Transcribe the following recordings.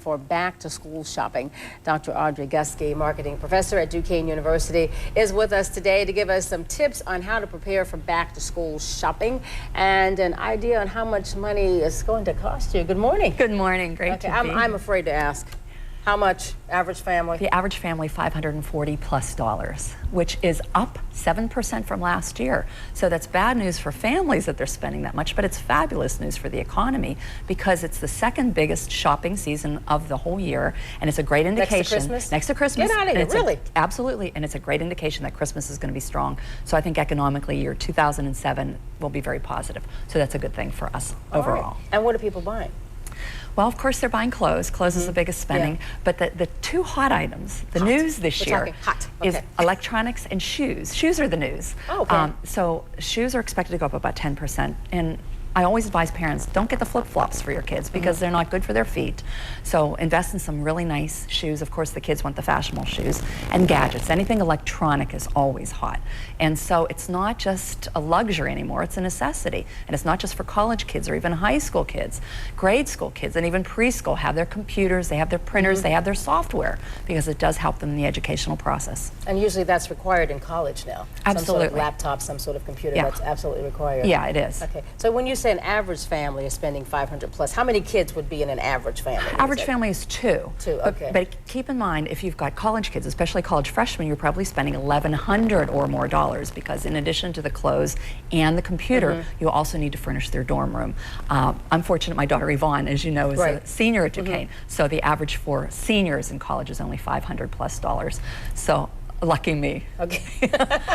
For back-to-school shopping. Dr. Audrey Guskey, marketing professor at Duquesne University, is with us today to give us some tips on how to prepare for back-to-school shopping and an idea on how much money it's going to cost you. Good morning. Good morning. Great to be. I'm afraid to ask. How much, average family? The average family, $540+, which is up 7% from last year. So that's bad news for families that they're spending that much, but it's fabulous news for the economy because it's the second biggest shopping season of the whole year, and it's a great indication. Next to Christmas? Next to Christmas. Get out of here, really? Absolutely, and it's a great indication that Christmas is going to be strong. So I think economically, year 2007 will be very positive. So that's a good thing for us overall. Right. And what are people buying? Well, of course, they're buying clothes. Clothes is the biggest spending. Yeah. But the two hot items, the news this year is electronics and shoes. Shoes are the news. Oh, okay. So shoes are expected to go up about 10%. And I always advise parents, don't get the flip-flops for your kids because they're not good for their feet. So invest in some really nice shoes. Of course, the kids want the fashionable shoes. And gadgets. Anything electronic is always hot. And so it's not just a luxury anymore, it's a necessity. And it's not just for college kids or even high school kids. Grade school kids and even preschool have their computers, they have their printers, they have their software because it does help them in the educational process. And usually that's required in college now. Absolutely. Some sort of laptop, some sort of computer, that's absolutely required. Yeah, it is. Okay, so when you say an average family is spending $500+, how many kids would be in an average family? Average family is two. Two, okay. But keep in mind, if you've got college kids, especially college freshmen, you're probably spending $1,100 or more because in addition to the clothes and the computer, you also need to furnish their dorm room. I'm fortunate my daughter Yvonne, as you know, is a senior at Duquesne, so the average for seniors in college is only $500+. So lucky me. Okay.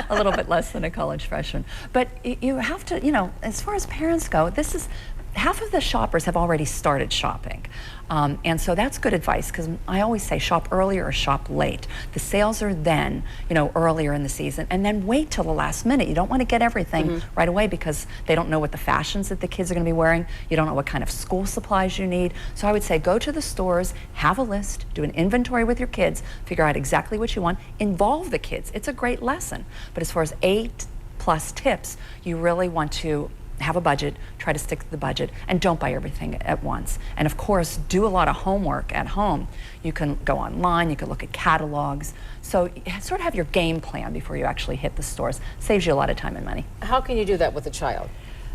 A little bit less than a college freshman. But you have to, you know, as far as parents go, this is, half of the shoppers have already started shopping. And so that's good advice because I always say shop earlier or shop late. The sales are then, you know, earlier in the season, and then wait till the last minute. You don't want to get everything right away because they don't know what the fashions that the kids are going to be wearing. You don't know what kind of school supplies you need. So I would say go to the stores, have a list, do an inventory with your kids, figure out exactly what you want, involve the kids. It's a great lesson. But as far as 8+ tips, you really want to have a budget, try to stick to the budget, and don't buy everything at once. And of course, do a lot of homework at home. You can go online, you can look at catalogs. So sort of have your game plan before you actually hit the stores. Saves you a lot of time and money. How can you do that with a child?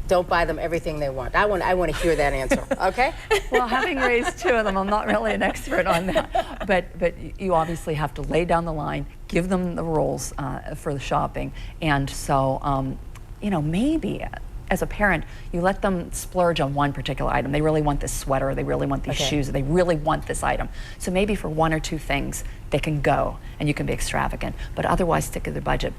Don't buy them everything they want. I want to hear that answer, okay? Well, having raised two of them, I'm not really an expert on that. But you obviously have to lay down the line, give them the rules for the shopping. And so, you know, maybe as a parent, you let them splurge on one particular item. They really want this sweater, they really want these shoes, they really want this item. So maybe for one or two things, they can go and you can be extravagant, but otherwise stick to the budget.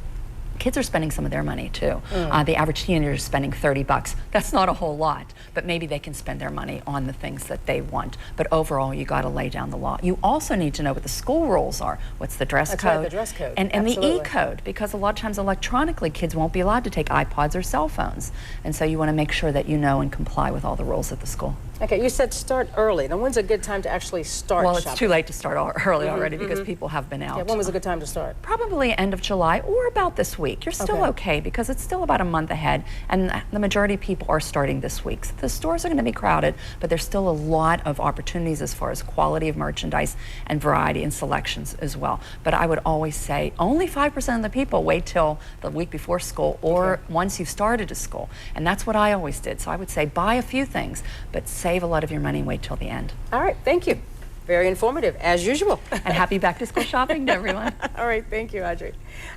Kids are spending some of their money too. The average teenager is spending $30. That's not a whole lot, but maybe they can spend their money on the things that they want. But overall, you got to lay down the law. You also need to know what the school rules are. What's the dress code? Right, the dress code. And the E-code, because a lot of times electronically, kids won't be allowed to take iPods or cell phones. And so you want to make sure that you know and comply with all the rules at the school. Okay, you said start early. Now, when's a good time to actually start shopping? Well, it's too late to start early already because people have been out. Yeah, when was a good time to start? Probably end of July or about this week. You're still okay because it's still about a month ahead, and the majority of people are starting this week. So the stores are going to be crowded, but there's still a lot of opportunities as far as quality of merchandise and variety and selections as well. But I would always say only 5% of the people wait till the week before school or once you've started to school. And that's what I always did. So I would say buy a few things, but save a lot of your money and wait till the end. All right, thank you. Very informative, as usual. And happy back to school shopping to everyone. All right, thank you, Audrey.